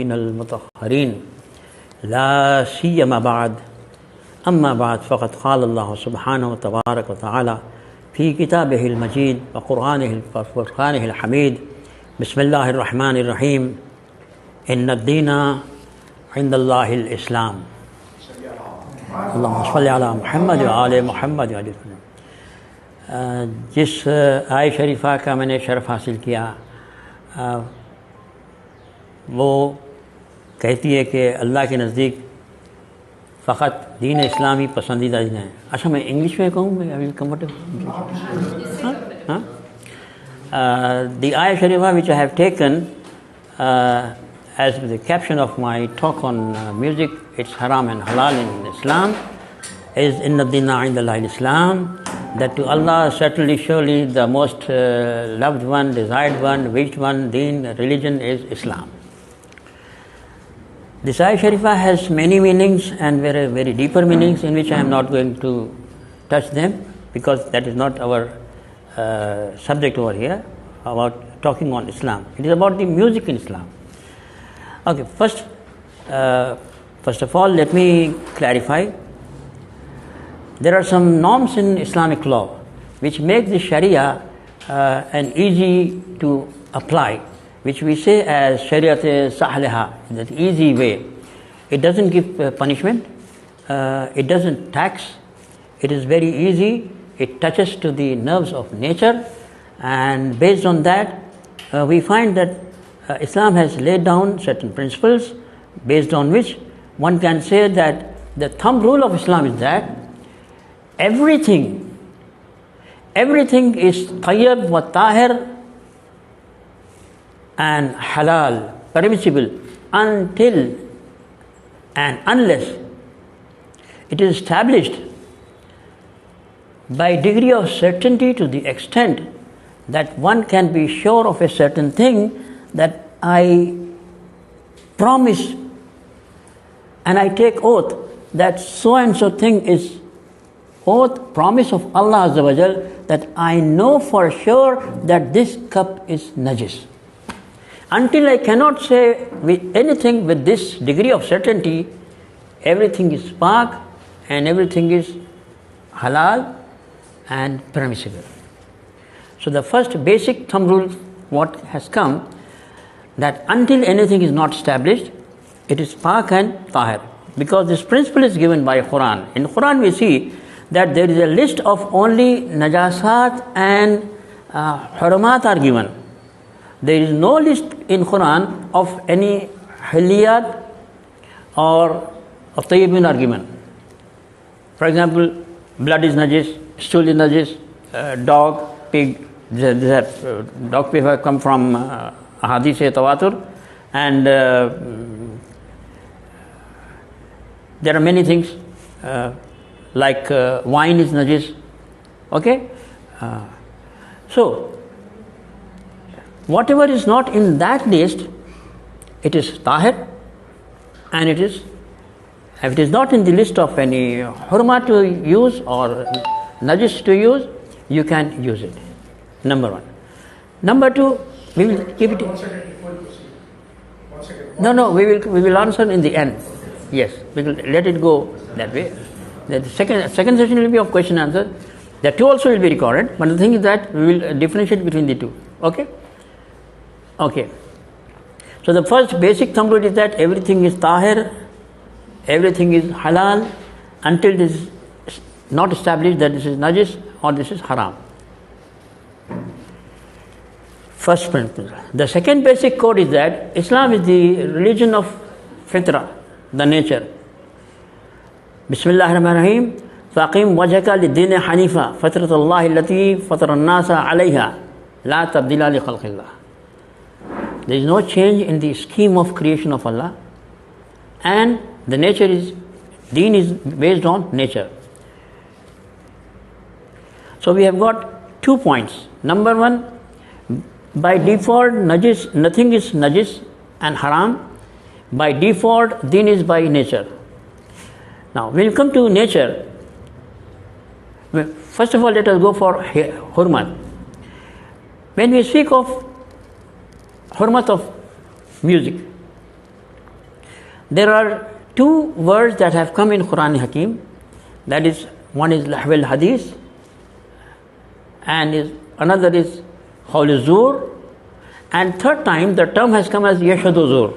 المطهرين لا سيما بعد أما بعد فقد قال الله سبحانه وتبارك وتعالى في كتابه المجيد وقرآنه وفرقانه الحميد بسم الله الرحمن الرحيم إن الدين عند الله الإسلام اللهم صل على محمد وآل محمद जिस आय शरीफा का मैंने शरफ़ हासिल किया वो कहती है कि अल्लाह के नज़दीक फ़कत दीन इस्लामी पसंदीदा दीन है। अच्छा मैं इंग्लिश में कहूँ, मैं अभी comfortable the ayah sharifa which I have taken as the caption of my talk on music, it's haram and halal in Islam, is inna dina inda Allahi Islam, that to Allah certainly surely the most loved one, desired one, wished one, deen, religion is Islam. This ayah sharifa has many meanings and very, very deeper meanings in which I am not going to touch them because that is not our subject over here about talking on Islam. It is about the music in Islam. Okay, first of all, let me clarify. There are some norms in Islamic law which make the Sharia an easy to apply, which we say as Shariat Sahleha, that easy way. It doesn't give punishment, it doesn't tax, it is very easy, it touches to the nerves of nature, and based on that we find that Islam has laid down certain principles based on which one can say that the thumb rule of Islam is that everything is tayyib wa tahir and halal, permissible, until and unless it is established by degree of certainty to the extent that one can be sure of a certain thing, that I promise and I take oath that so and so thing is oath, promise of Allah Azza wa Jal, that I know for sure that this cup is najis. Until I cannot say anything with this degree of certainty, everything is pak and everything is halal and permissible. So the first basic thumb rule what has come, that until anything is not established, it is pak and tahir. Because this principle is given by Quran. In Quran we see that there is a list of only najasat and haramat are given. There is no list in Quran of any hiliyat or tayyibin are given. For example, blood is najis, stool is najis, dog, pig, dog pig have come from Hadi se tawatur, and there are many things like wine is najis. Okay? So, whatever is not in that list, it is tahir, and it is, if it is not in the list of any hurma to use or najis to use, you can use it. Number one. Number two, we will keep it. One second. No, we will answer in the end. Yes, we will let it go that way. The second session will be of question answer. The two also will be recorded, but the thing is that we will differentiate between the two. Okay? Okay. So the first basic thumb rule is that everything is tahir, everything is halal, until it is not established that this is najis or this is haram. First principle. The second basic code is that Islam is the religion of fitra, the nature. Bismillahirrahmanirrahim. فَأَقِمْ وَجْهَكَ لِلدِّينِ حَنِيفًا فَطْرَةَ اللَّهِ الَّتِي فَطَرَ النَّاسَ عَلَيْهَا لَا تَبْدِيلَ لِخَلْقِ اللَّهِ. There is no change in the scheme of creation of Allah, and the nature is, deen is based on nature. So we have got 2 points. Number one, by default najis, nothing is najis and haram. By default, deen is by nature. Now when you come to nature, first of all let us go for hurmat. When we speak of hurmat of music, There are two words that have come in Quran Hakim. That is, one is Lahwal Hadith and another is Qawl Zur, and third time the term has come as Yashhadu Zur.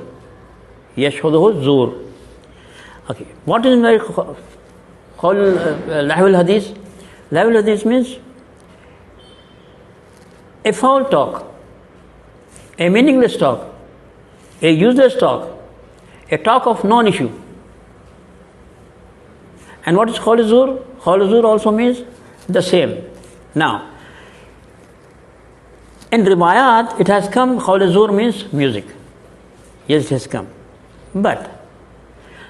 Yashhadu Zur. Okay. What is Lahwal Hadith? Lahwal Hadith means a foul talk, a meaningless talk, a useless talk, a talk of non-issue. And what is Qawl Zur? Qawl Zur also means the same. Now, in riwayat it has come, Qawl Zur means music. Yes, it has come. But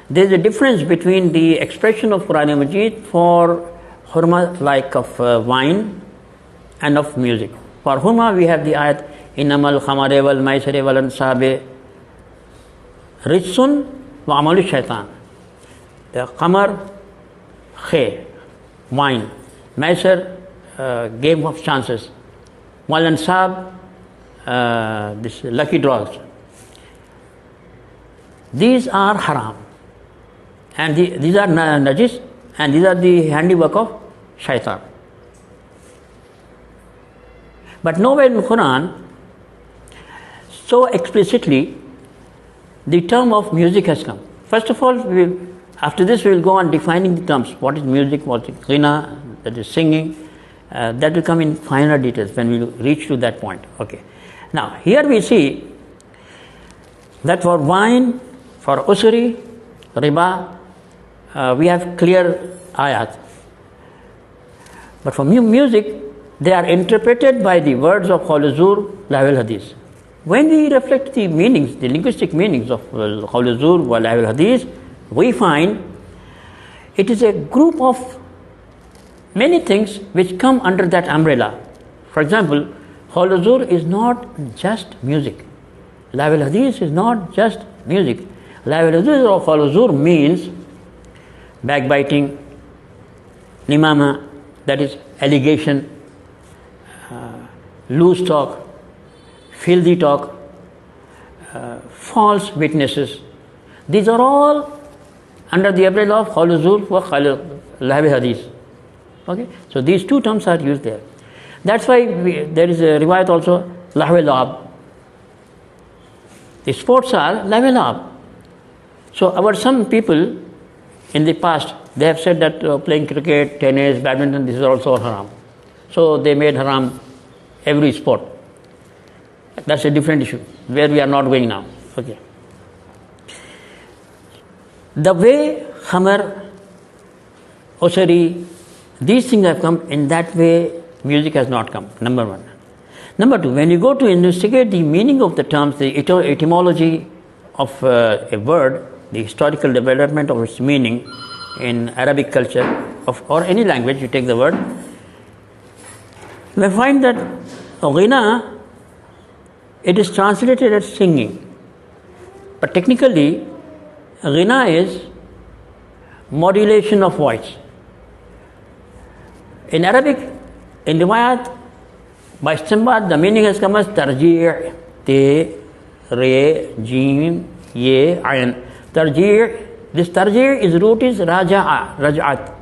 there is a difference between the expression of Quran Majid for hurma, like of wine, and of music. For hurma we have the ayat, innamal khamare wal maisare wal ansabe rijsun wa amalu shaitan. The khamar, khe, wine, maisar, game of chances, wal ansab, this lucky draws. These are haram, and these are najis, and these are the handiwork of shaitan. But nowhere in the Quran so explicitly the term of music has come. First of all, after this we will go on defining the terms. What is music, what is ghina, that is singing. That will come in finer details when we reach to that point. Okay. Now, here we see that for wine, for usuri, riba, we have clear ayat. But for music, they are interpreted by the words of Qawl Zur, Lahwal Hadith. When we reflect the meanings, the linguistic meanings of Qawl Zur wa Lahwal Hadith, we find it is a group of many things which come under that umbrella. For example, Qawl Zur is not just music. Lahwal Hadith is not just music. Lahwal Hadith or Qawl Zur means backbiting, nimama, that is allegation, loose talk, filthy talk, false witnesses. These are all under the umbrella of Qawl Zur wa Lahwal Hadith. Okay, so these two terms are used there. That's why there is a riwayat also, Lahwal Ab. The sports are Lahwal Ab. So some people in the past, they have said that playing cricket, tennis, badminton, this is also haram. So they made haram every sport. That's a different issue where we are not going now. Okay. The way khamar, usuri, these things have come, in that way music has not come, number one. Number two, when you go to investigate the meaning of the terms, the etymology of a word, the historical development of its meaning in Arabic culture or any language, you take the word, we find that ghina, it is translated as singing. But technically, ghina is modulation of voice. In Arabic, in riwayat, by istinbat, the meaning has come as tarji', te, re, jim, ye, ayn. Tarji', this tarji' is root is raja'a, raj'at.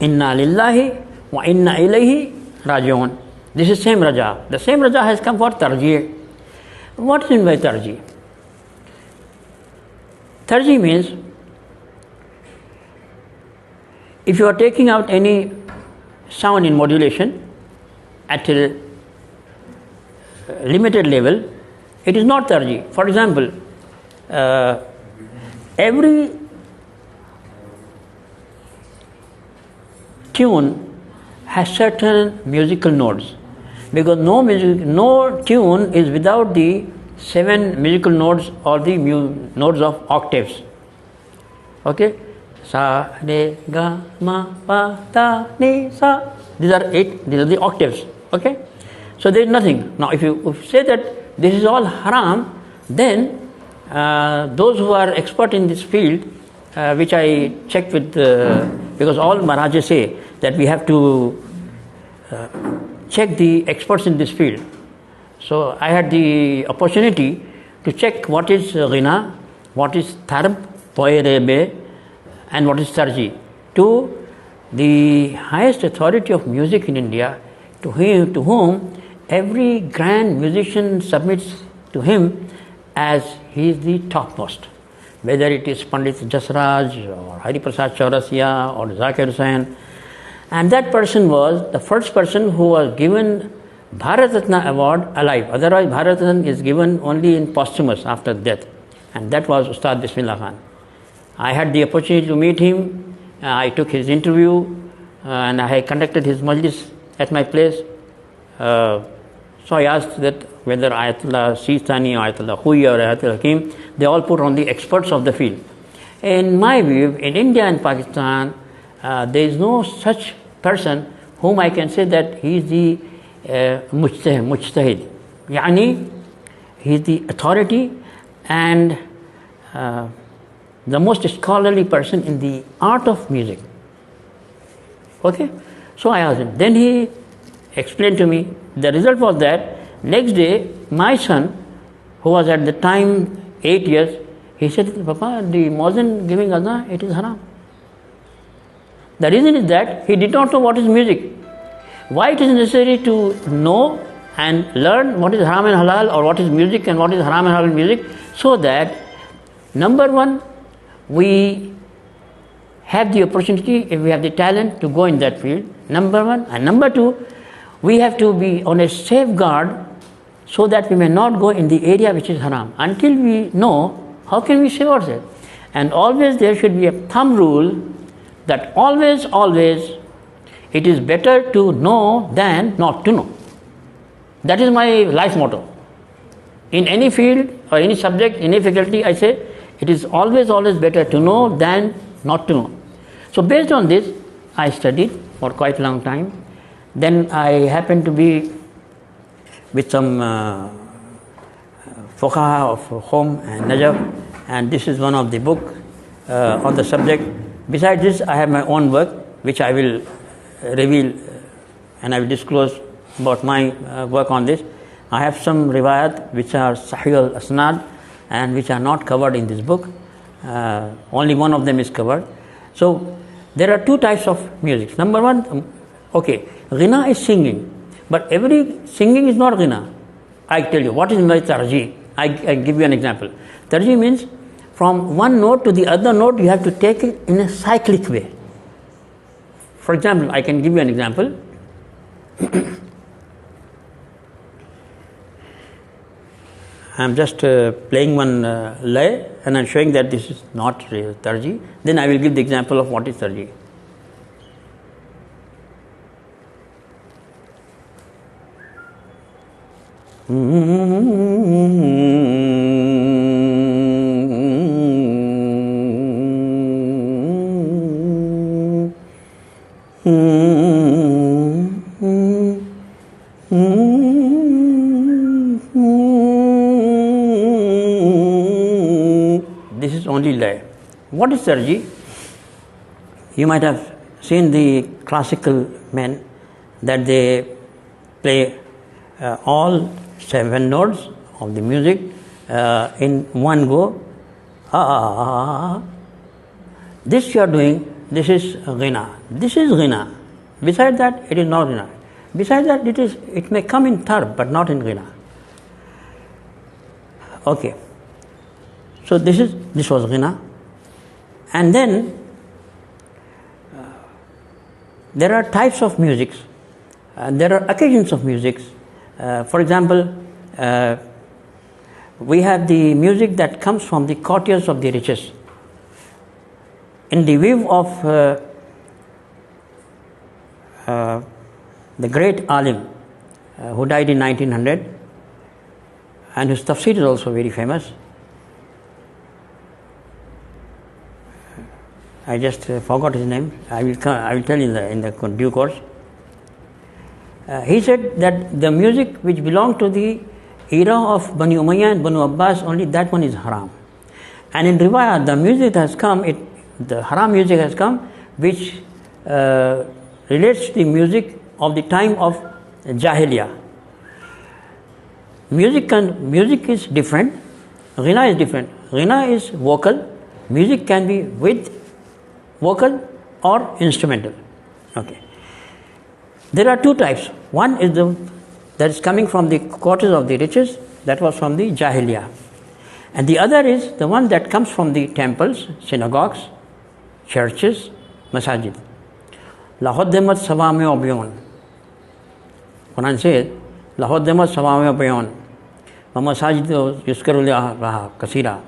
Inna lillahi wa inna ilayhi raji'un. This is same raja. The same raja has come for tarji'. What is meant by tarji'? Tarji' means if you are taking out any sound in modulation at a limited level, it is not tarji'. For example, every tune has certain musical notes, because no tune is without the 7 musical notes or the notes of octaves. Okay? Sa, re, ga, ma, pa, ta, ni, sa. These are 8, these are the octaves. Okay? So there is nothing. Now if you say that this is all haram, then those who are expert in this field, which I checked with, because all Maharajas say that we have to check the experts in this field. So I had the opportunity to check what is ghina, what is tarb, poerebe, and what is tarji, to the highest authority of music in India, to whom every grand musician submits to him as he is the topmost. Whether it is Pandit Jasraj or Hari Prasad Chaurasia or Zakir Hussain. And that person was the first person who was given Bharat Ratna award alive. Otherwise, Bharat Ratna is given only in posthumous after death. And that was Ustad Bismillah Khan. I had the opportunity to meet him. I took his interview and I conducted his majlis at my place. So I asked that whether Ayatollah Sistani or Ayatollah Hui or Ayatollah Hakim, they all put on the experts of the field. In my view, in India and Pakistan, there is no such person whom I can say that he is the mujtahid. Yani, he is the authority and the most scholarly person in the art of music. Okay? So I asked him. Then he explained to me. The result was that next day, my son, who was at the time 8 years, he said, Papa, the Muazzin giving azan, it is haram. The reason is that he did not know what is music. Why it is necessary to know and learn what is haram and halal, or what is music and what is haram and halal music, so that, number one, we have the opportunity, if we have the talent, to go in that field, number one. And number two, we have to be on a safeguard so that we may not go in the area which is haram. Until we know, how can we save ourselves? And always there should be a thumb rule that always, it is better to know than not to know. That is my life motto. In any field or any subject, any faculty, I say, it is always better to know than not to know. So based on this, I studied for quite a long time. Then I happened to be with some fuqaha of home and Najaf, and this is one of the book on the subject. Besides this, I have my own work, which I will reveal and I will disclose about my work on this. I have some riwayat which are Sahih al-Asnad and which are not covered in this book. Only one of them is covered. So there are two types of music. Number one, okay, ghina is singing, but every singing is not ghina. I tell you, what is my tarji? I give you an example. Tarji means from one note to the other note, you have to take it in a cyclic way. For example, I can give you an example. I am just playing one lay and I am showing that this is not real tarji. Then I will give the example of what is tarji. This is only lay. What is tarji? You might have seen the classical men that they play all 7 notes of the music in one go. This you are doing, this is ghina. This is ghina. Besides that, it is not ghina. Besides that, it may come in tarb, but not in ghina. Okay. So this was ghina. And then there are types of musics. There are occasions of musics. For example, we have the music that comes from the courtiers of the riches. In the view of the great alim who died in 1900 and whose tafsir is also very famous, I just forgot his name. I will tell you in the due course. He said that the music which belonged to the era of Bani Umayyah and Banu Abbas, only that one is haram. And in riwayat, the music has come, the haram music has come, which relates to the music of the time of Jahiliyyah. Music is different, Ghina is different. Ghina is vocal. Music can be with vocal or instrumental. Okay. There are two types. One is that is coming from the quarters of the riches, that was from the Jahiliyyah. And the other is the one that comes from the temples, synagogues, churches, masajid. لَهُدِّمَتْ سَوَامِعُ بِيُونَ. Quran says, لَهُدِّمَتْ سَوَامِعُ بِيُونَ وَمَسَاجِدُ يُذْكَرُ لَهَا كَثِيرًا.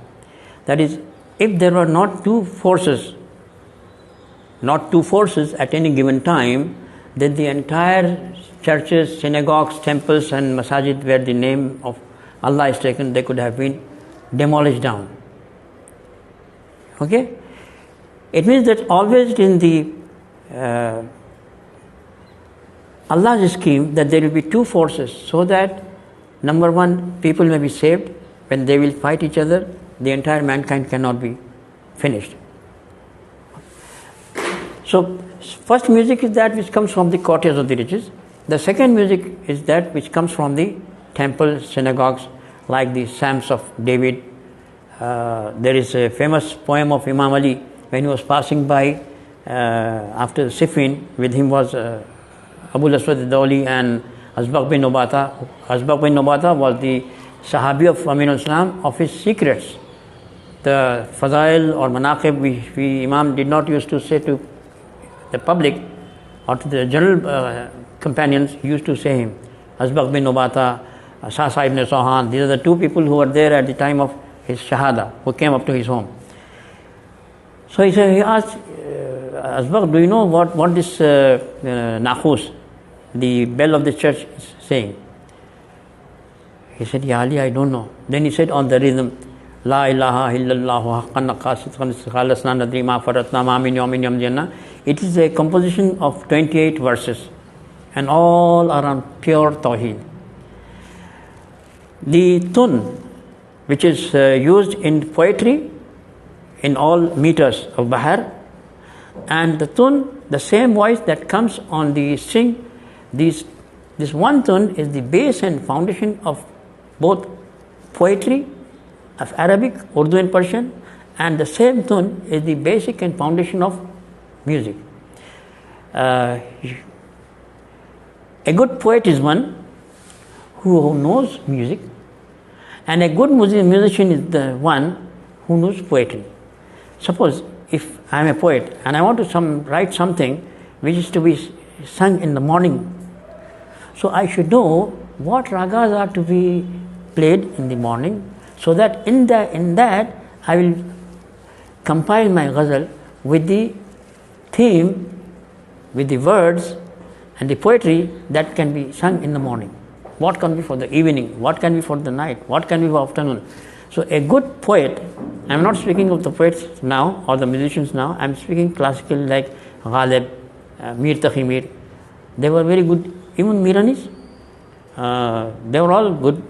That is, if there were not two forces at any given time, then the entire churches, synagogues, temples and masajid where the name of Allah is taken, they could have been demolished down. Okay? It means that always in the Allah's scheme that there will be two forces, so that number one, people may be saved. When they will fight each other, the entire mankind cannot be finished. So first music is that which comes from the courtiers of the riches. The second music is that which comes from the temples, synagogues, like the Psalms of David. There is a famous poem of Imam Ali when he was passing by after Siffin. With him was Abu Aswad al-Dawli and Azbaq bin Nubata. Azbaq bin Nubata was the Sahabi of Aminul Islam. Of his secrets, the Fadail or Manaqib, we Imam did not used to say to the public or to the general companions, used to say him. Azbaq bin Nubata, Sasa ibn Sohan, these are the two people who were there at the time of his Shahada, who came up to his home. So he asked Azbaq, do you know what this Nakhus, the bell of the church, is saying? He said, Ya Ali, I don't know. Then he said on the rhythm, La ilaha illallah haqqan qasidqan khalasna nadri ma faratna ma min yawmin yawm jannah. It is a composition of 28 verses and all are on pure Tawheed. The tun, which is used in poetry in all meters of Bahar, and the tun, the same voice that comes on the string, this one tun is the base and foundation of both poetry of Arabic, Urdu and Persian, and the same tun is the basic and foundation of music. A good poet is one who knows music, and a good musician is the one who knows poetry. Suppose if I am a poet and I want to write something which is to be sung in the morning, so I should know what ragas are to be played in the morning, so that in that I will compile my ghazal with the theme, with the words and the poetry that can be sung in the morning. What can be for the evening, what can be for the night, what can be for afternoon. So a good poet, I am not speaking of the poets now or the musicians now, I am speaking classical like Ghalib, Mir Taqi Mir. They were very good, even Miranis, they were all good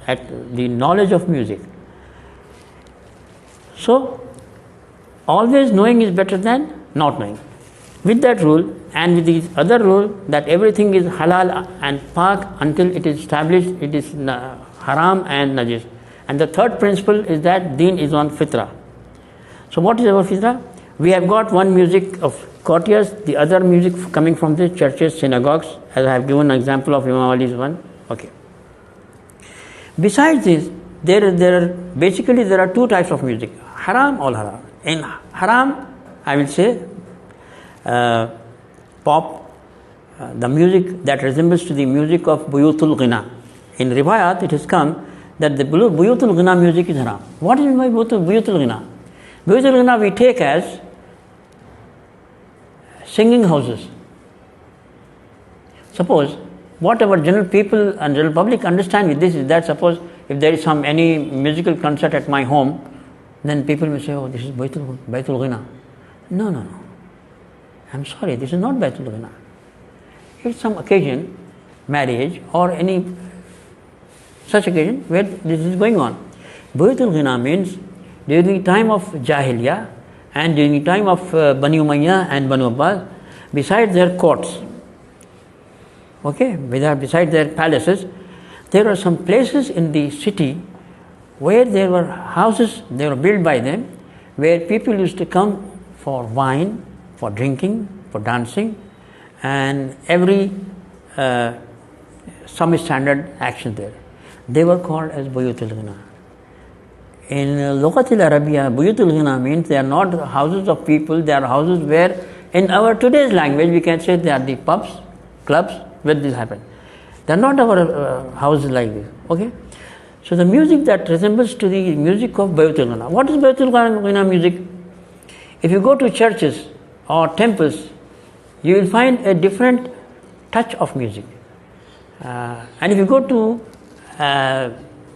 at the knowledge of music. So always knowing is better than not knowing. With that rule and with the other rule that everything is halal and pak until it is established it is haram and najis. And the third principle is that deen is on fitra. So what is our fitra? We have got one music of courtiers, the other music coming from the churches, synagogues, as I have given an example of Imam Ali's one. Okay. Besides this, there are two types of music, haram or halal. In haram, I will say pop, the music that resembles to the music of Buyutul Ghina. In Riwayat, it has come that the Buyutul Ghina music is haram. What is my Buyutul Ghina? Buyutul Ghina we take as singing houses. Suppose whatever general people and general public understand with this is that suppose if there is any musical concert at my home, then people may say, oh, this is Baitul Ghina. No. I'm sorry, this is not Baitul Ghina. It's some occasion, marriage or any such occasion where this is going on. Baitul Ghina means during the time of Jahiliyyah and during the time of Bani Umayyah and Banu Abbas, besides their courts, okay, besides their palaces, there are some places in the city where there were houses, they were built by them, where people used to come for wine, for drinking, for dancing, and every some standard action there. They were called as Buyutul Ghina. In Lughatil Arabiya, Buyutul Ghina means they are not houses of people, they are houses where, in our today's language, we can say they are the pubs, clubs, where this happens. They are not our houses like this. Okay? So the music that resembles to the music of Buyutul Ghina. What is Buyutul Ghina music? If you go to churches or temples, you will find a different touch of music. And if you go to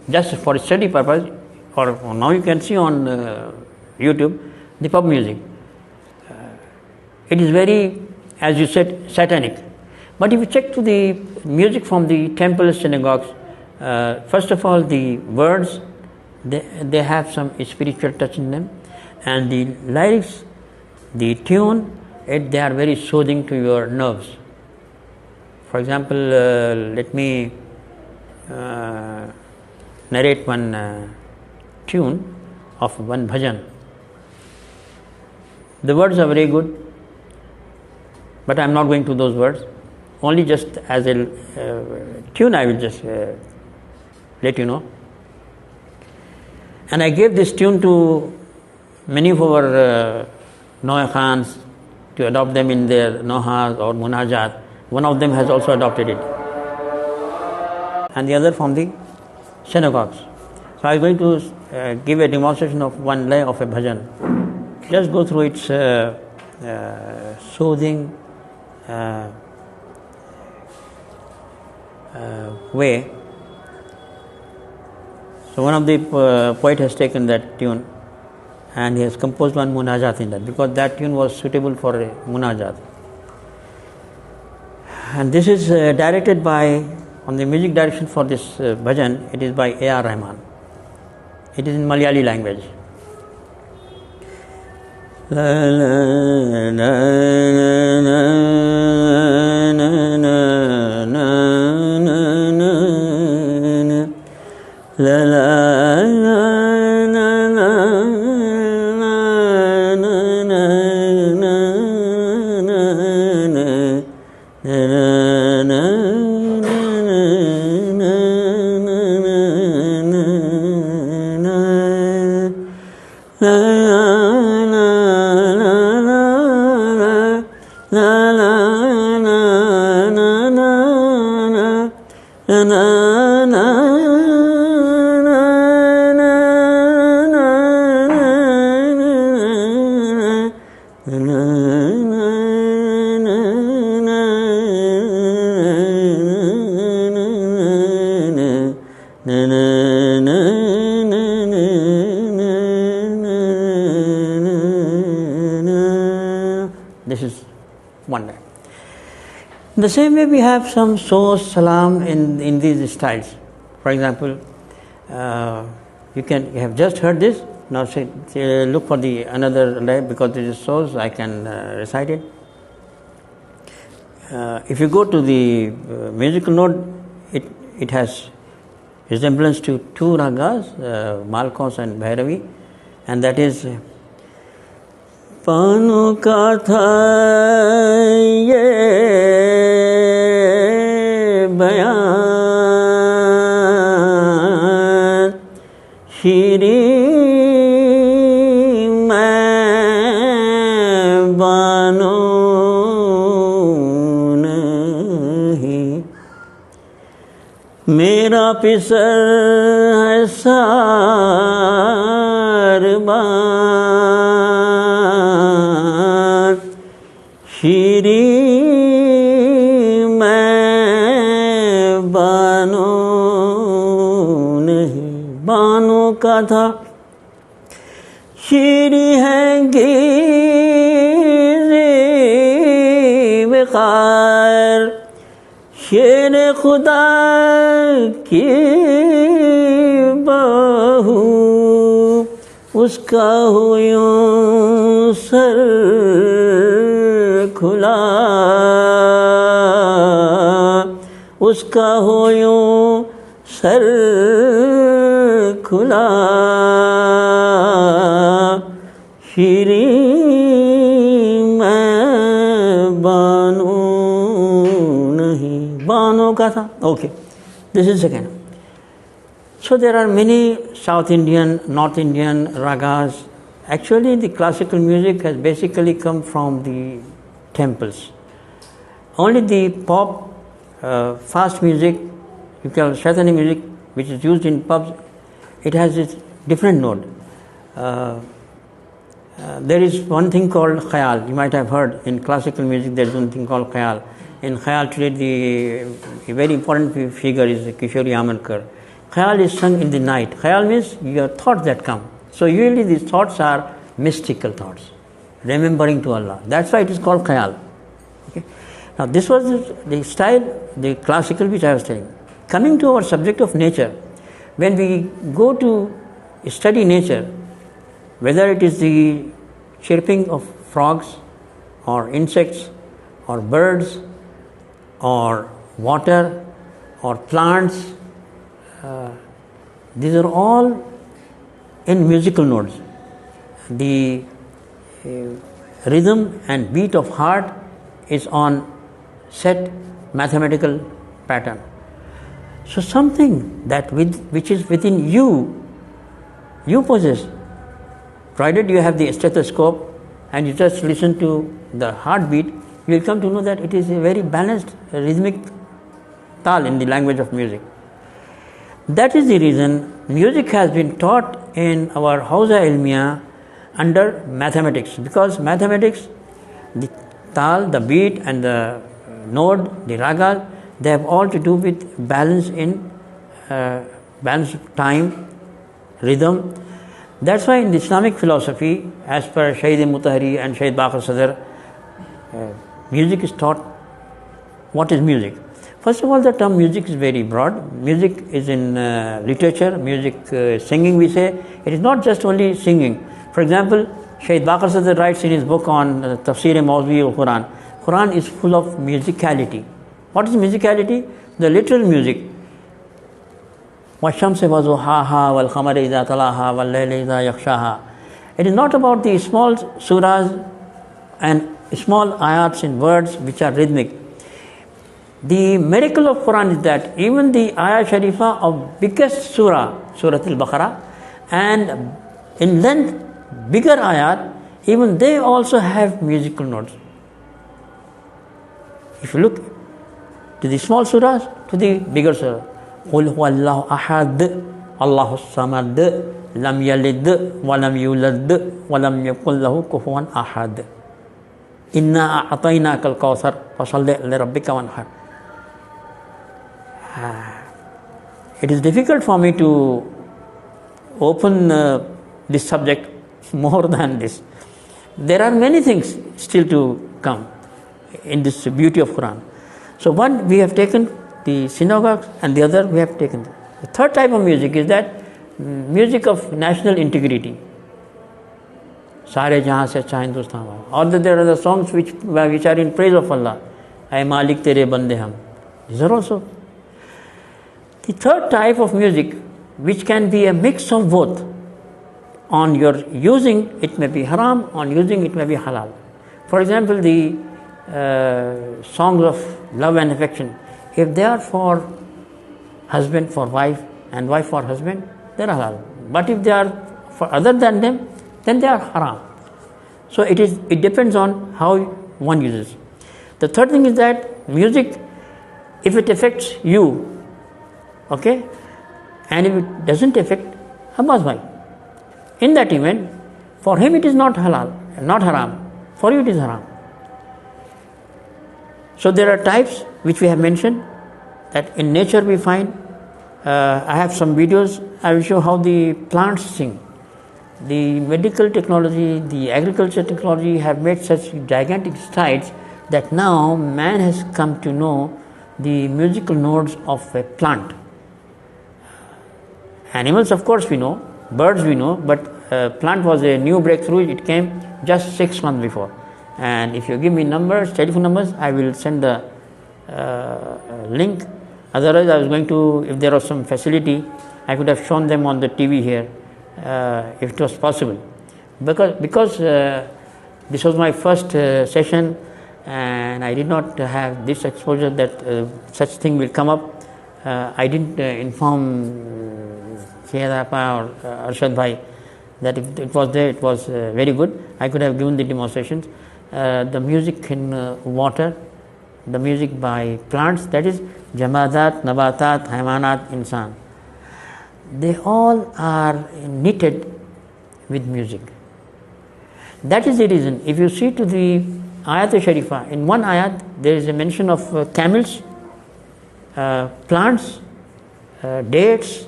just for study purpose, or now you can see on YouTube the pub music. It is very, as you said, satanic. But if you check to the music from the temples, synagogues, first of all, the words, they have some spiritual touch in them, and the lyrics, the tune, they are very soothing to your nerves. For example, let me narrate one tune of one bhajan. The words are very good, but I am not going to those words. Only just as a tune I will just let you know. And I gave this tune to many of our Noah Khans to adopt them in their Nohas or Munajat. One of them has also adopted it, and the other from the synagogues. So I am going to give a demonstration of one lay of a bhajan. Just go through its soothing way. So one of the poet has taken that tune and he has composed one munajat in that, because that tune was suitable for a munajat. And this is directed by, on the music direction for this bhajan, it is by A.R. Rahman. It is in Malayali language. La la la la la la la la This is one way. In the same way, we have some source salam in these styles. For example, you have just heard this. Now say look for the another lay, because this is source. I can recite it. If you go to the musical note, it has resemblance to two ragas, Malkos and Bhairavi, and that is Panu Katha ye bayan Shiri main bano nahi Mera pisar hai sarban Shiri main bano nahi Bano ka tha Shiri hai gize viqar शेर खुदा की बहू उसका हो यूं sir खुला उसका हो यूं सर खुला शीरी मैं बानो नहीं, बानो का था. Okay, this is second. So there are many South Indian, North Indian ragas. Actually, the classical music has basically come from the temples. Only the pop, fast music, you call Shaitani music, which is used in pubs, it has its different note. There is one thing called khayal. You might have heard in classical music there is one thing called khayal. In khayal today the very important figure is Kishori Amarkar. Khayal is sung in the night. Khayal means your thoughts that come. So usually these thoughts are mystical thoughts, remembering to Allah. That's why it is called khayal. Okay? Now this was the style, the classical which I was telling. Coming to our subject of nature, when we go to study nature, whether it is the chirping of frogs or insects or birds or water or plants, these are all in musical notes. The rhythm and beat of heart is on set mathematical pattern. So something that which is within you possess, provided you have the stethoscope and you just listen to the heartbeat, you will come to know that it is a very balanced rhythmic tal in the language of music. That is the reason music has been taught in our Hausa Ilmiya under mathematics, because mathematics, the tal, the beat and the node, the ragas, they have all to do with balance in balance of time, rhythm. That's why in the Islamic philosophy, as per Shaykh Mutahari and Shaykh Baqir Sadr, music is taught. What is music? First of all, the term music is very broad. Music is in literature, music singing we say. It is not just only singing. For example, Shaykh Baqir Sadr writes in his book on Tafsir Mawzui al-Quran. Quran is full of musicality. What is musicality? The literal music. وَالشَّمْسِ وَضُحَاهَا وَالْقَمَرِ إِذَا تَلَاهَا وَاللَّيْلِ إِذَا يَغْشَاهَا. It is not about the small surahs and small ayats in words which are rhythmic. The miracle of Quran is that even the ayah sharifa of biggest surah, Surah Al-Baqarah, and in length bigger ayat, even they also have musical notes. If you look to the small surahs, to the bigger surah, قُلْ هُوَ اللَّهُ أَحَدٌ اللَّهُ الصَّمَدُ لَمْ يَلِدْ وَلَمْ يُولَدْ وَلَمْ يَكُنْ لَهُ كُفُوًا أَحَدٌ إِنَّا أَعْطَيْنَاكَ الْكَوْثَرَ فَصَلِّ لِرَبِّكَ وَانْحَرْ. It is difficult for me to open this subject more than this. There are many things still to come in this beauty of Quran. So one, we have taken the synagogues, and the other we have taken. The third type of music is that music of national integrity. Sare jahan se acha Hindustan. Or there are the songs which are in praise of Allah. Ay Malik tere bande hum. These are also. The third type of music, which can be a mix of both. On your using, it may be haram. On using, it may be halal. For example, the songs of love and affection, if they are for husband for wife and wife for husband, they are halal. But if they are for other than them, then they are haram. So it depends on how one uses. The third thing is that music, if it affects you, okay, and if it doesn't affect Abbas bhai, in that event, for him it is not halal, not haram. For you it is haram. So there are types which we have mentioned, that in nature we find. I have some videos. I will show how the plants sing. The medical technology, the agriculture technology have made such gigantic strides that now man has come to know the musical notes of a plant. Animals, of course, we know. Birds, we know. But plant was a new breakthrough. It came just 6 months before. And if you give me numbers, telephone numbers, I will send the link. Otherwise, I was going to, if there was some facility, I could have shown them on the TV here if it was possible. Because this was my first session and I did not have this exposure that such thing will come up. I didn't inform Shehadapa or Arshad Bhai that if it was there, it was very good. I could have given the demonstrations. The music in water, the music by plants, that is Jamadat, Nabatat, Haywanat, Insan. They all are knitted with music. That is the reason. If you see to the Ayat Sharifah, in one ayat there is a mention of camels, plants, dates,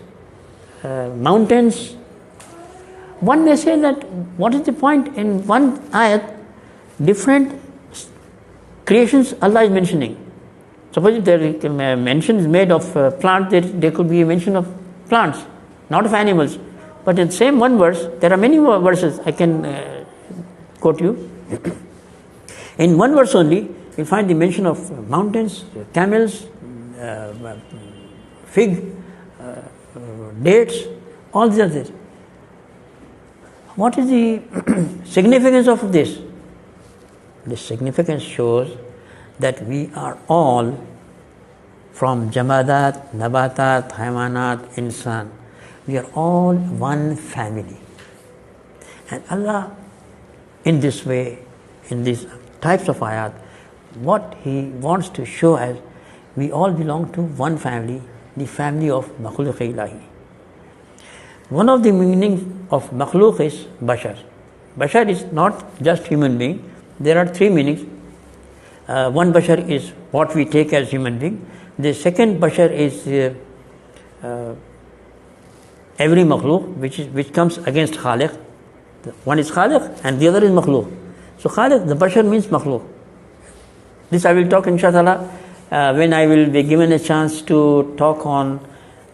mountains. One may say that what is the point in one ayat, different creations Allah is mentioning. Suppose if there is mention is made of plants, there could be a mention of plants, not of animals. But in the same one verse, there are many verses I can quote you. In one verse only, you find the mention of mountains, camels, fig, dates, all these others. What is the significance of this? The significance shows that we are all from Jamadat, Nabatat, Haywanat, Insan. We are all one family. And Allah, in this way, in these types of ayat, what He wants to show us, we all belong to one family, the family of Makhluq Ilahi. One of the meanings of Makhluq is Bashar. Bashar is not just human being. There are three meanings. One Bashar is what we take as human being. The second Bashar is every Makhluq which comes against Khaliq. One is Khaliq and the other is Makhluq. So Khaliq, the Bashar means Makhluq. This I will talk inshallah when I will be given a chance to talk on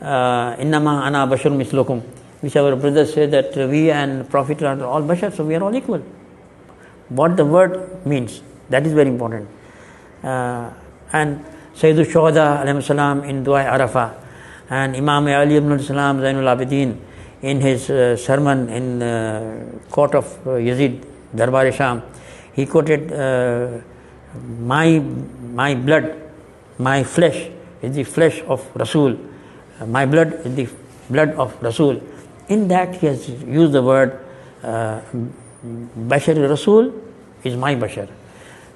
Innama ana bashar mislukum, which our brothers say that we and Prophet are all Bashar, so we are all equal. What the word means, that is very important. And Sayyidul Shuhada alayhi salam in Dua Arafah, and Imam Ali ibn Salam Zainul Abidin in his sermon in court of Yazid, Darbar Sham, he quoted, my blood, my flesh is the flesh of Rasul, my blood is the blood of Rasul. In that he has used the word Bashar Rasul is my Bashar.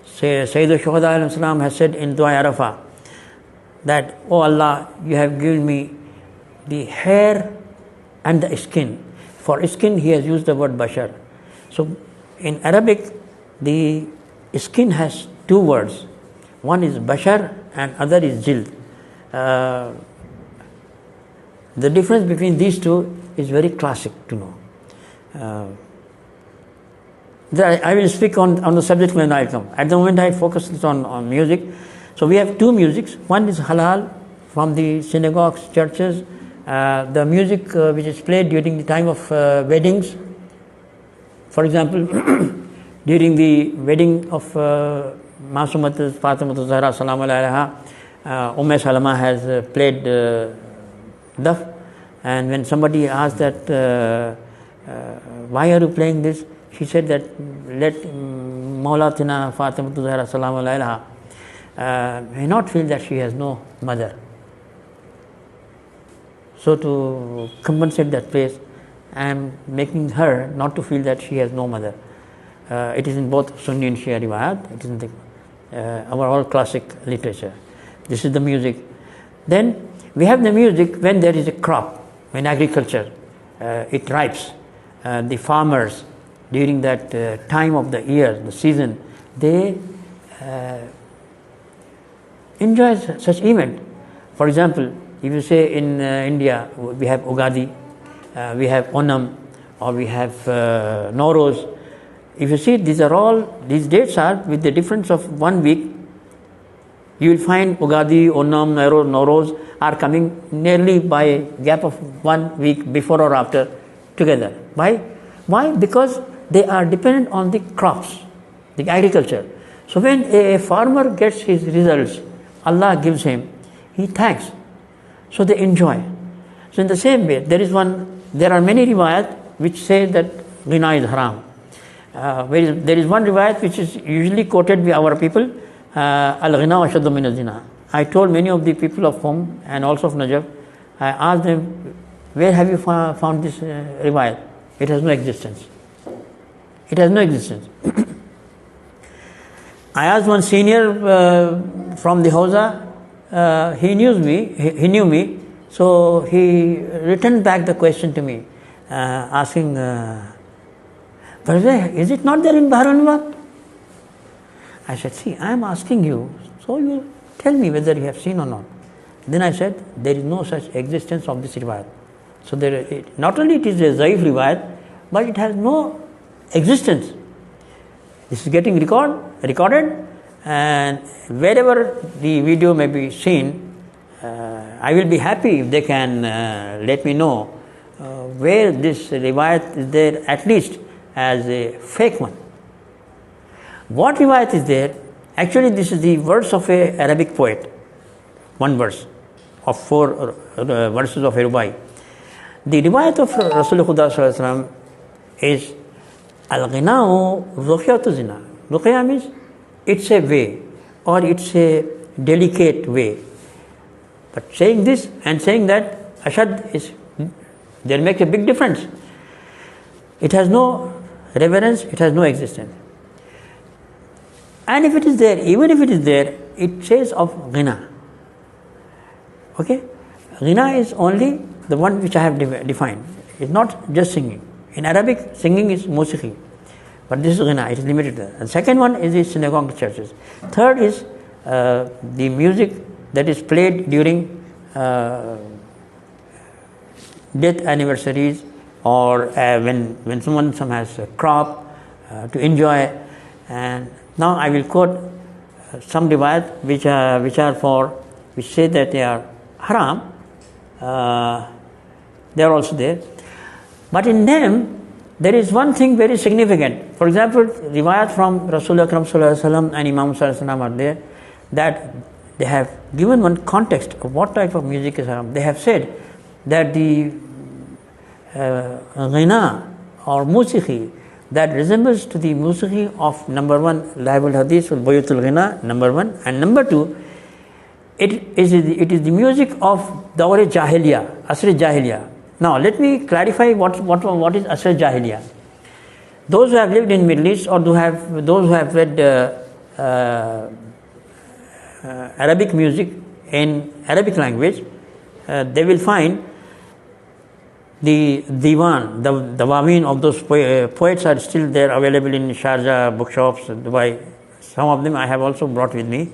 Sayyidul Shuhada alayhi salam has said in Dua Arafah that, oh Allah, you have given me the hair and the skin. For skin he has used the word Bashar. So in Arabic the skin has two words. One is Bashar and other is Jild. The difference between these two is very classic to know. I will speak on the subject when I come. At the moment I focus on music. So we have two musics. One is halal from the synagogues, churches, the music which is played during the time of weddings. For example, during the wedding of Masumat Fatimah Zahra Salamu Alaiha, Salama has played daf, and when somebody asked that why are you playing this, she said that let Maulatina Fatimah Zahra Salamu Alaiha may not feel that she has no mother. So to compensate that place, I am making her not to feel that she has no mother. It is in both Sunni and Shia riwayat. It is in our all classic literature. This is the music. Then we have the music when there is a crop, when agriculture, it ripes. The farmers during that time of the year, the season, they enjoy such event. For example, if you say in India we have Ugadi, we have Onam, or we have Nowruz. If you see, these dates are with the difference of 1 week. You will find Ugadi, Onam, Nowruz are coming nearly by a gap of 1 week before or after together. Why? Because they are dependent on the crops, the agriculture. So when a farmer gets his results, Allah gives him, he thanks. So they enjoy. So in the same way, there are many riwayat which say that Ghina is haram. There is one riwayat which is usually quoted by our people, Al-Ghina ashaddu min al-zina. I told many of the people of Qom and also of Najaf, I asked them, where have you found this riwayat? It has no existence. It has no existence. I asked one senior from the Hausa, he knew me, so he returned back the question to me, asking, is it not there in Bahrain? I said, see, I am asking you, so you tell me whether you have seen or not. Then I said, there is no such existence of this riwayat. So not only it is a zaif riwayat, but it has no existence. This is getting recorded, and wherever the video may be seen, I will be happy if they can let me know where this riwayat is there, at least as a fake one. What riwayat is there? Actually, this is the verse of a Arabic poet. One verse of 4 verses of a rubai. The riwayat of Rasulullah Sallallahu Alaihi Wasallam is Al-Ghina'u Ruqyatul Zina. Ruqya means it's a way, or it's a delicate way. But saying this and saying that, ashad is, there makes a big difference. It has no reverence, it has no existence. And if it is there, even if it is there, it says of Ghina. Okay? Ghina is only the one which I have defined. It's not just singing. In Arabic, singing is musiqi. But this is Ghina, it is limited there. And second one is the synagogue churches. Third is the music that is played during death anniversaries, or when someone has a crop to enjoy. And now I will quote some riwayat which say that they are haram. They are also there. But in them, there is one thing very significant. For example, riwayat from Rasulullah Sallallahu Alaihi Wasallam and Imam Sallallahu Alaihi Wasallam are there, that they have given one context of what type of music is haram. They have said that the ghina or musiqi that resembles to the musiqi of number one, Lahibul Hadith wal Bayutul Ghina, number one, and number two, it is the music of Dawr Jahiliya, Asr Jahiliya. Now let me clarify what is Asr Jahiliya. Those who have lived in Middle East, or those who have read Arabic music in Arabic language, they will find the diwan, the dawawin of those poets are still there, available in Sharjah bookshops, Dubai. Some of them I have also brought with me.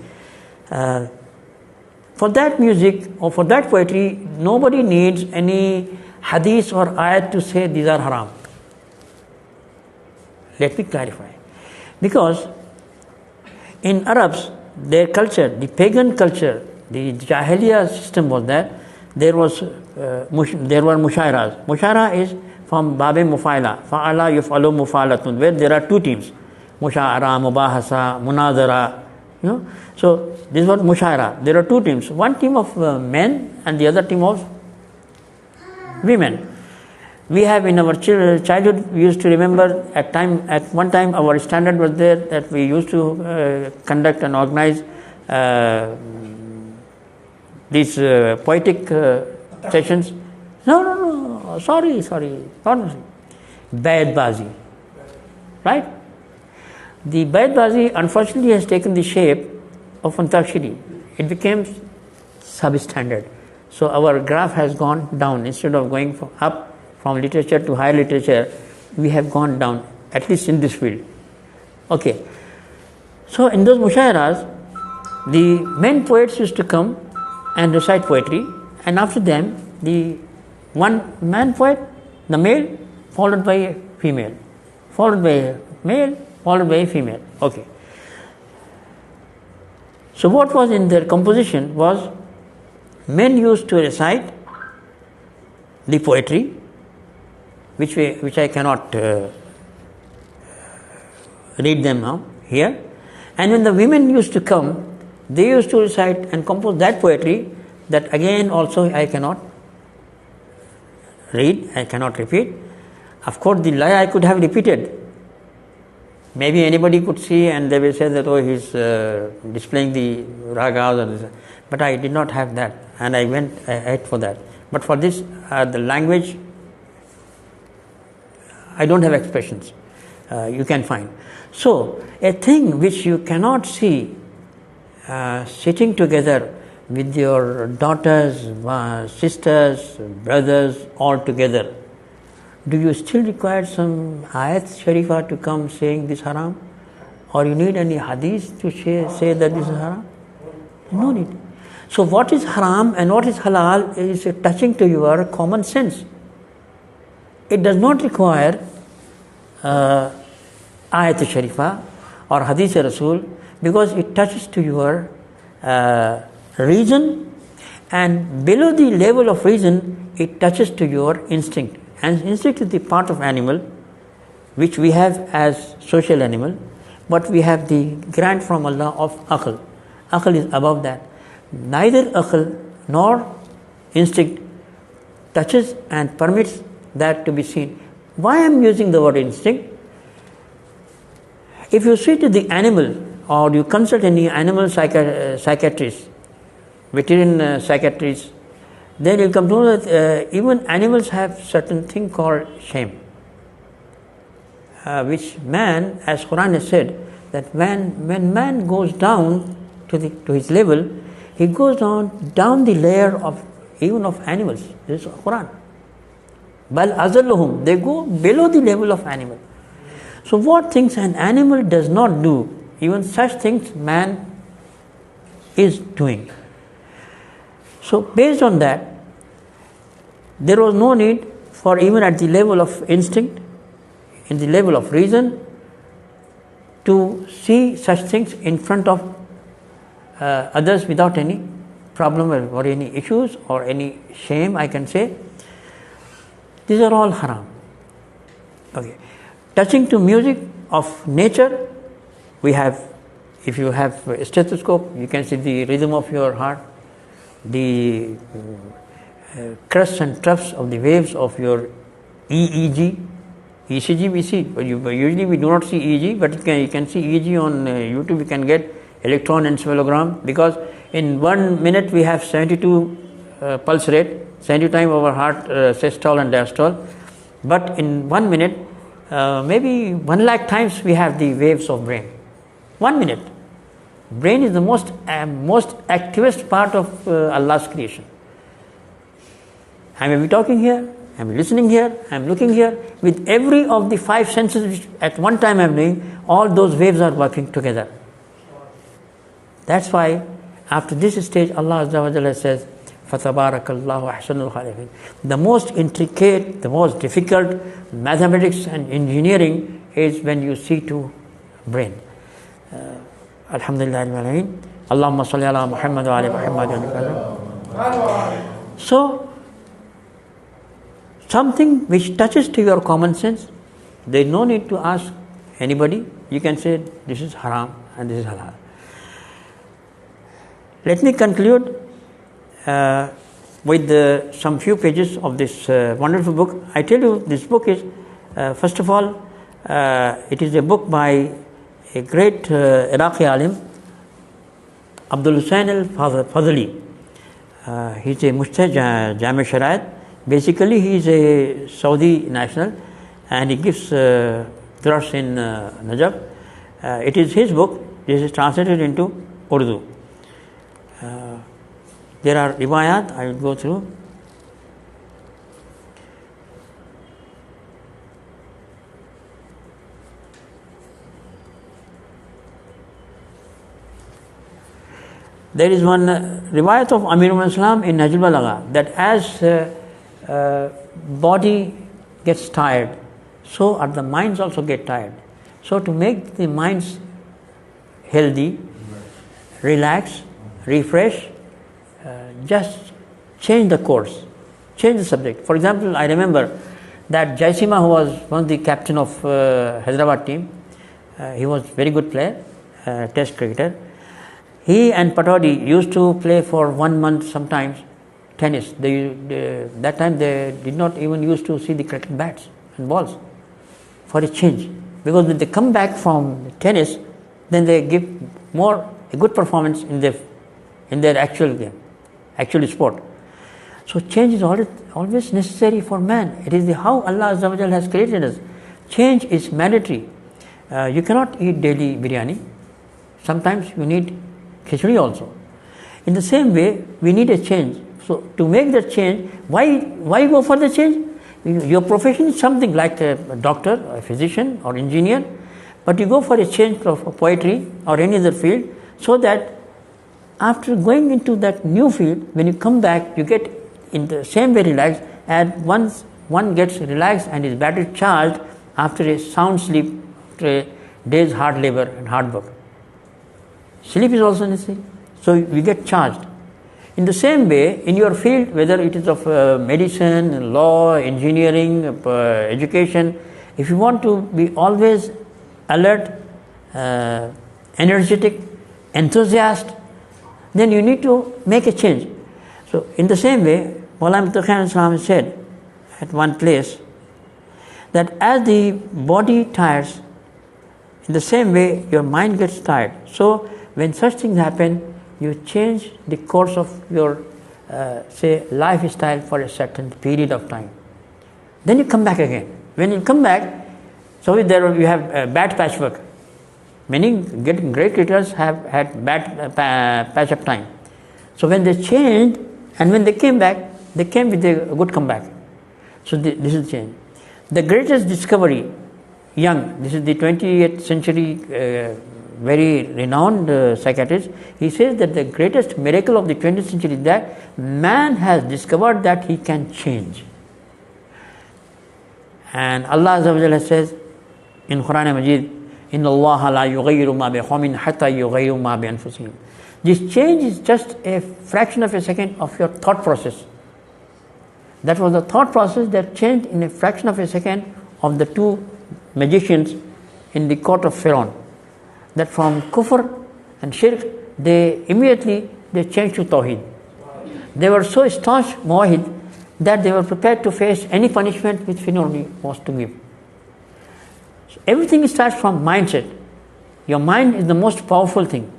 For that music or for that poetry, nobody needs any hadith or ayat to say these are haram. Let me clarify. Because in Arabs, their culture, the pagan culture, the Jahiliya system was that there were mushairas. Mushaira is from Babe Mufaila, Fa'ala Yuf'alu Mufalatun, where there are two teams, Mushaira, Mubahasa, Munazara. So this was Mushaira. There are two teams, one team of men and the other team of women. We have in our childhood, we used to remember at one time our standard was there that we used to conduct and organize these poetic sessions. No, sorry, not Bayat Bazi. Right? The Bayat Bazi unfortunately has taken the shape of Antakshari. It became substandard. So our graph has gone down. Instead of going up from literature to higher literature, we have gone down, at least in this field. Okay. So in those mushairas, the men poets used to come and recite poetry, and after them, the one man poet, the male, followed by a female, followed by a male, followed by a female. Okay. So what was in their composition was, men used to recite the poetry, which I cannot read them now here. And when the women used to come, they used to recite and compose that poetry that again also I cannot read, I cannot repeat. Of course, the laya I could have repeated. Maybe anybody could see and they will say that, oh, he's displaying the ragas, but I did not have that, and I went ahead for that. But for this, the language, I don't have expressions. You can find. So, a thing which you cannot see sitting together with your daughters, sisters, brothers, all together, do you still require some ayat sharifah to come saying this haram? Or you need any hadith to say that this is haram? No need. So what is haram and what is halal is touching to your common sense. It does not require ayat sharifah or hadith rasul, because it touches to your reason, and below the level of reason it touches to your instinct. And instinct is the part of animal which we have as social animal, but we have the grant from Allah of aql. Aql is above that. Neither aql nor instinct touches and permits that to be seen. Why I am using the word instinct? If you see to the animal, or you consult any animal psychiatrist, veterinarian psychiatrist, then you come to know that even animals have certain thing called shame, which man, as Quran has said, that when man goes down to his level, he goes down the layer of even of animals. This is Quran. Bal azalluhum, they go below the level of animal. So what things an animal does not do, even such things man is doing. So based on that, there was no need for, even at the level of instinct, in the level of reason, to see such things in front of others without any problem or any issues or any shame, I can say. These are all haram. Okay. Touching to music of nature, we have, if you have a stethoscope, you can see the rhythm of your heart, the crests and troughs of the waves of your EEG. ECG we see, but usually we do not see EEG, but you can see EEG on YouTube. You can get electroencephalogram, because in 1 minute we have 72 pulse rate, 72 times our heart systole and diastole, but in 1 minute maybe 1 lakh times we have the waves of brain. 1 minute. Brain is the most activist part of Allah's creation. I may be talking here, I am listening here, I am looking here. With every of the 5 senses which at one time I am doing, all those waves are working together. That's why after this stage Allah Azza wa Jalla says, فَتَبَارَكَ اللَّهُ أَحْسَنُ الْخَالِقِينَ. The most intricate, the most difficult mathematics and engineering is when you see to brain. Alhamdulillah Rabbil Alameen. Allahumma salli ala Muhammad wa ala Muhammad. So, something which touches to your common sense, there is no need to ask anybody. You can say this is haram and this is halal. Let me conclude with some few pages of this wonderful book. I tell you, this book is, first of all, it is a book by a great Iraqi alim, Abdul al-Fadli. He is a Mujtahid Jami Shariat. Basically, he is a Saudi national and he gives dars in Najaf. It is his book. This is translated into Urdu. There are riwayat, I will go through. There is one riwayat of Amirul Islam in Najul Balagha, that as body gets tired, so are the minds also get tired. So to make the minds healthy, relax, refresh, just change the course, change the subject. For example, I remember that Jaisima, who was one of the captain of Hyderabad team, he was very good player, test cricketer. He and Patodi used to play for 1 month sometimes tennis. That time they did not even used to see the cricket bats and balls for a change. Because when they come back from tennis, then they give a good performance in their actual game, actual sport. So change is always necessary for man. It is how Allah Azza wa Jal has created us. Change is mandatory. You cannot eat daily biryani. Sometimes you need khichdi also. In the same way, we need a change. So to make that change, why go for the change? Your profession is something like a doctor, a physician or engineer, but you go for a change of poetry or any other field, so that after going into that new field, when you come back, you get in the same way relaxed, and once one gets relaxed and is battery charged after a sound sleep, after a day's hard labor and hard work. Sleep is also necessary. So we get charged. In the same way, in your field, whether it is of medicine, law, engineering, education, if you want to be always alert, energetic, enthusiast, then you need to make a change. So in the same way, Maulana Abdul Islam said at one place that as the body tires, in the same way your mind gets tired. So when such things happen, you change the course of your lifestyle for a certain period of time. Then you come back again. When you come back, so there you have bad patchwork. Many great cricketers have had bad patch up time. So when they changed and when they came back, they came with a good comeback. So this is change. The greatest discovery, Young, this is the 20th century very renowned psychiatrist, he says that the greatest miracle of the 20th century is that man has discovered that he can change. And Allah Azza wa Jalla says in Quran Majid, Inna Allah la yughayyiru ma bi qawmin hatta yughayyiru ma bi anfusihim. This change is just a fraction of a second of your thought process. That was the thought process that changed in a fraction of a second of the two magicians in the court of Pharaoh. That from kufr and shirk, they immediately changed to tawheed. They were so staunch muwahid that they were prepared to face any punishment which Pharaoh was to give. So everything starts from mindset. Your mind is the most powerful thing.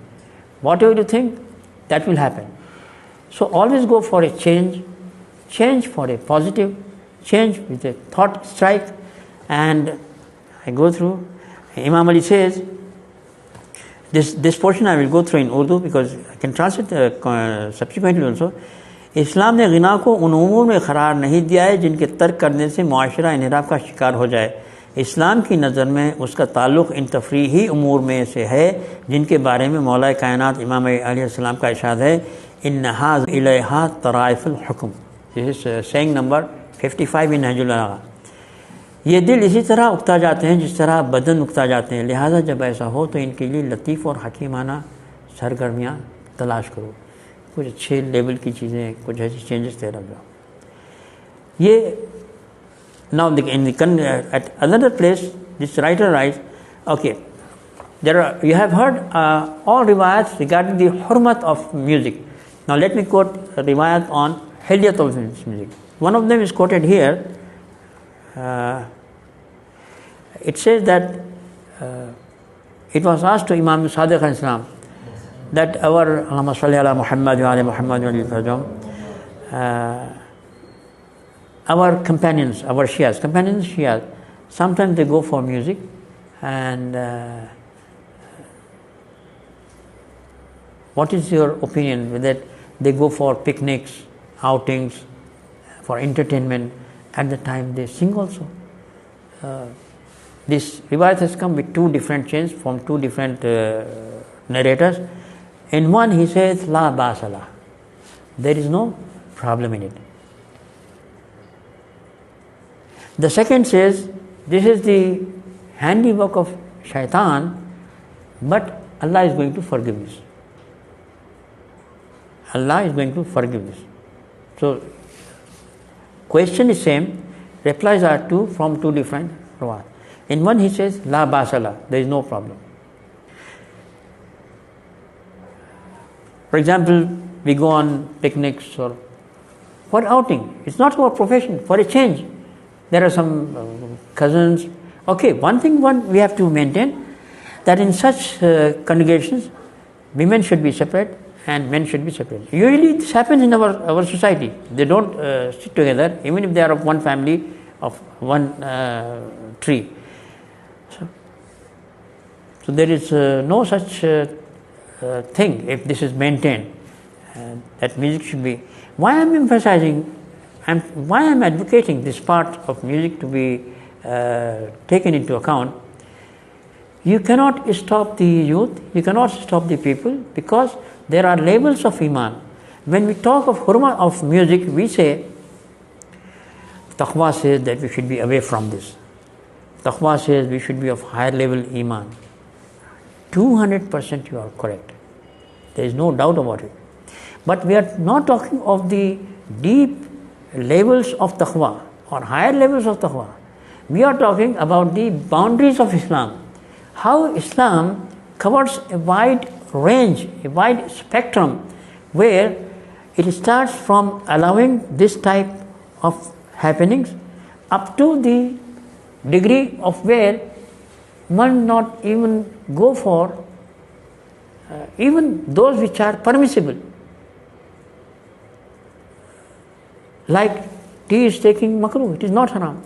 Whatever you think, that will happen. So always go for a change for a positive, change with a thought strike. And I go through, Imam Ali says, this portion I will go through in Urdu because I can translate subsequently also. इस्लाम ने गिना को उन उमूर में क़रार नहीं दिया है जिनके तर्क करने से मुआशरा इनहिराफ का शिकार हो जाए। इस्लाम की नज़र में उसका ताल्लुक़ इन तफरीही उमूर में से है जिनके बारे में मौला कायनात इमाम अलैहिस्सलाम का इरशाद है, इन्नहा इलैहा तराइफुल हुक्म। दिस इज सेइंग नंबर 55 इन नहजुल बलागा। ये दिल इसी तरह उकता जाते हैं जिस तरह बदन उकता जाते हैं, लिहाजा जब ऐसा हो तो इनके लिए लतीफ़ और हकीमाना सरगर्मियाँ तलाश करो। कुछ अच्छे लेवल की चीज़ें, कुछ ऐसी चेंजेस दे रहा जाओ। ये now at another place this writer writes, okay, you have heard all riwayats regarding the hurmat of music. Now let me quote a riwayat on hilyat of music. One of them is quoted here. It says that it was asked to Imam Sadiq alayhi salam that our Allahumma salli ala Muhammad wa ala Muhammad wa ala our companions, our Shias, sometimes they go for music, and what is your opinion with that? They go for picnics, outings, for entertainment. At the time they sing also. This riwayat has come with two different chains from two different narrators. In one he says, La basala. There is no problem in it. The second says, this is the handiwork of shaitan, but Allah is going to forgive this. Allah is going to forgive this. So, question is same, replies are two from two different riwayat. In one he says, La basala, there is no problem. For example, we go on picnics or for outing. It's not for profession, for a change. There are some cousins. Okay, one thing we have to maintain, that in such congregations, women should be separate and men should be separate. Usually this happens in our society. They don't sit together, even if they are of one family, of one tree. So there is no such thing if this is maintained, that music should be. Why I am emphasizing, why I am advocating this part of music to be taken into account. You cannot stop the youth, you cannot stop the people, because there are levels of iman. When we talk of hurma of music, we say, taqwa says that we should be away from this. Taqwa says we should be of higher level iman. 200% you are correct. There is no doubt about it. But we are not talking of the deep levels of taqwa or higher levels of taqwa. We are talking about the boundaries of Islam. How Islam covers a wide range, a wide spectrum, where it starts from allowing this type of happenings up to the degree of where one not even go for even those which are permissible. Like tea is taking makruh, it is not haram.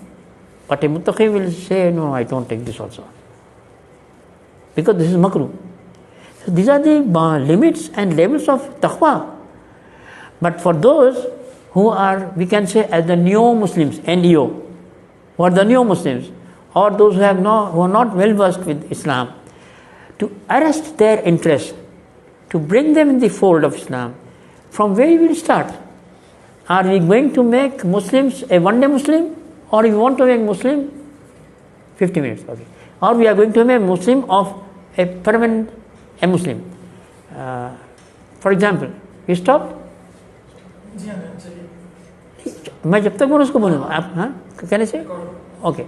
But a muttaqi will say, no, I don't take this also, because this is makruh. So these are the limits and levels of taqwa. But for those who are, we can say, as the neo-Muslims, NEO, who are the neo-Muslims, or those who are not well versed with Islam, to arrest their interest, to bring them in the fold of Islam, from where we will start? Are we going to make Muslims a one-day Muslim, or we want to make Muslim 50 minutes? Okay. Or we are going to make Muslim of a permanent a Muslim. For example, you stopped? मैं जब तक बोलूँ उसको बोलूँगा आप हाँ कहने से okay.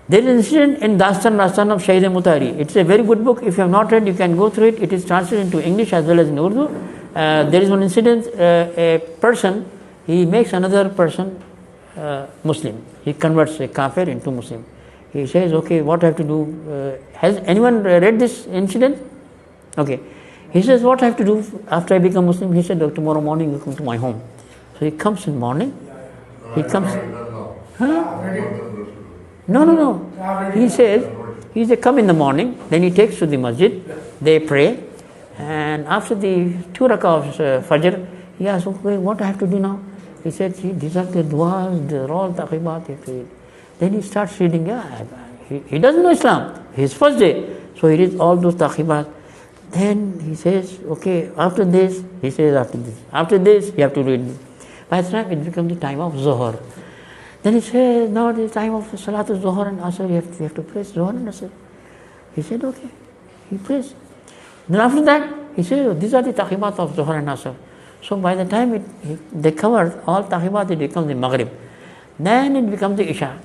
There is an incident in Dastan of Shahid Mutahari. It's a very good book. If you have not read, you can go through it. It is translated into English as well as in Urdu. There is one incident, a person, he makes another person Muslim. He converts a kafir into Muslim. He says, okay, what I have to do? Has anyone read this incident? Okay. He says, what I have to do after I become Muslim? He said, tomorrow morning you come to my home. So he comes in the morning. He comes. Huh? No. He says, come in the morning. Then he takes to the masjid. They pray. And after the 2 rakahs of Fajr, he asks, okay, what I have to do now? He said, see, these are the du'as, the all taqibat you have to read. Then he starts reading. He doesn't know Islam. His first day. So he reads all those taqibat. Then he says, okay, after this, he says after this. After this, you have to read this. By the time it becomes the time of Zohar. Then he says, now the time of Salatul Zohar and Asr, you have to pray Zohar and Asr. He said, okay. He prays. Then after that, he says, these are the taqibat of Zohar and Asr. So by the time they cover all taqibat, it becomes the Maghrib. Then it becomes the Isha.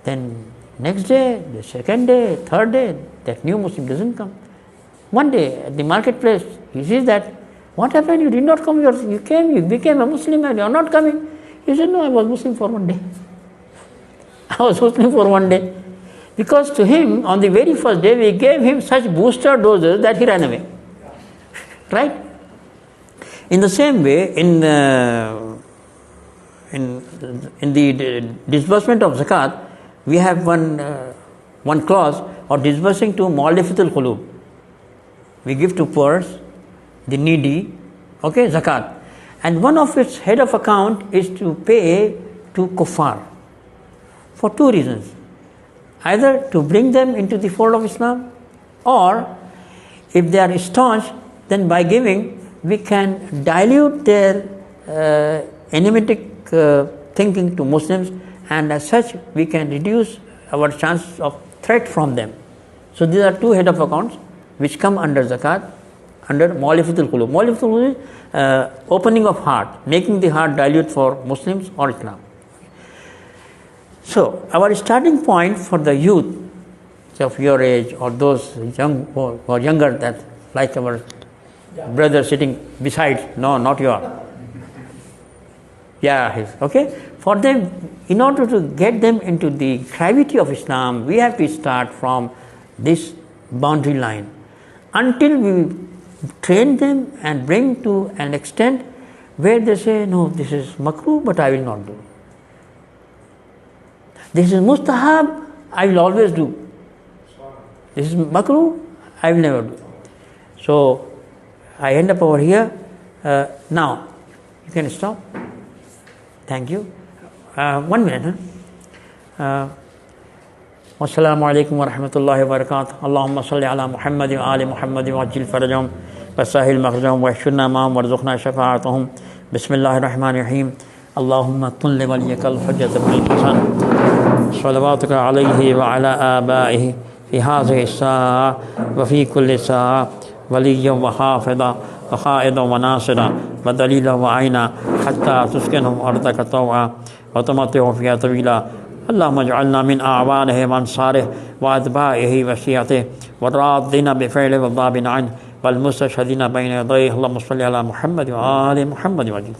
Then next day, the second day, third day, that new Muslim doesn't come. One day at the marketplace, he sees that, what happened? You did not come, you came, you became a Muslim and you are not coming. He said, no, I was Muslim for one day. I was Muslim for one day. Because to him, on the very first day, we gave him such booster doses that he ran away. Right? In the same way, in the disbursement of zakat, we have one clause of disbursing to mu'allafatul qulub. We give to poor, the needy, okay, zakat. And one of its head of account is to pay to kuffar for 2 reasons. Either to bring them into the fold of Islam, or if they are staunch, then by giving, we can dilute their enigmatic thinking to Muslims, and as such, we can reduce our chances of threat from them. So these are 2 head of accounts which come under zakat, under mu'allafatul qulub. Mu'allafatul qulub is opening of heart, making the heart dilute for Muslims or Islam. So our starting point for the youth of your age, or those young who are younger, that like our brother sitting beside, no, not your, Yeah, okay. For them, in order to get them into the gravity of Islam, we have to start from this boundary line. Until we train them and bring to an extent where they say, no, this is makruh, but I will not do. This is mustahab, I will always do. This is makruh, I will never do. So, I end up over here. Now, you can stop. Thank you. 1 minute. Wassalamu alaikum wa rahmatullahi wa barakatuh. Allahumma salli ala Muhammad wa ali Muhammad wa ajil farajahum wa sahil makhrajahum wa shurna ma'am wa rzuqna shafa'atuhum. Bismillahir rahmanir rahim. Allahumma tulli waliyakal hujjatul Islam. Salawatuka alayhi wa ala abaihi fi hadhihi as-sa'a wa fi kulli sa'a waliyyan wa hafidha wa qa'idan wa nasira wa dalilan wa aina hatta tuskinhum ardaka taw'a wa tumatihum fiha tawila. اللهم اجعلنا من أعوانه وأنصاره وأتباعه وشيعته والراضين بفعله والضابين عنه والمستشهدين بين يديه. اللهم صل على محمد وآل محمد وجل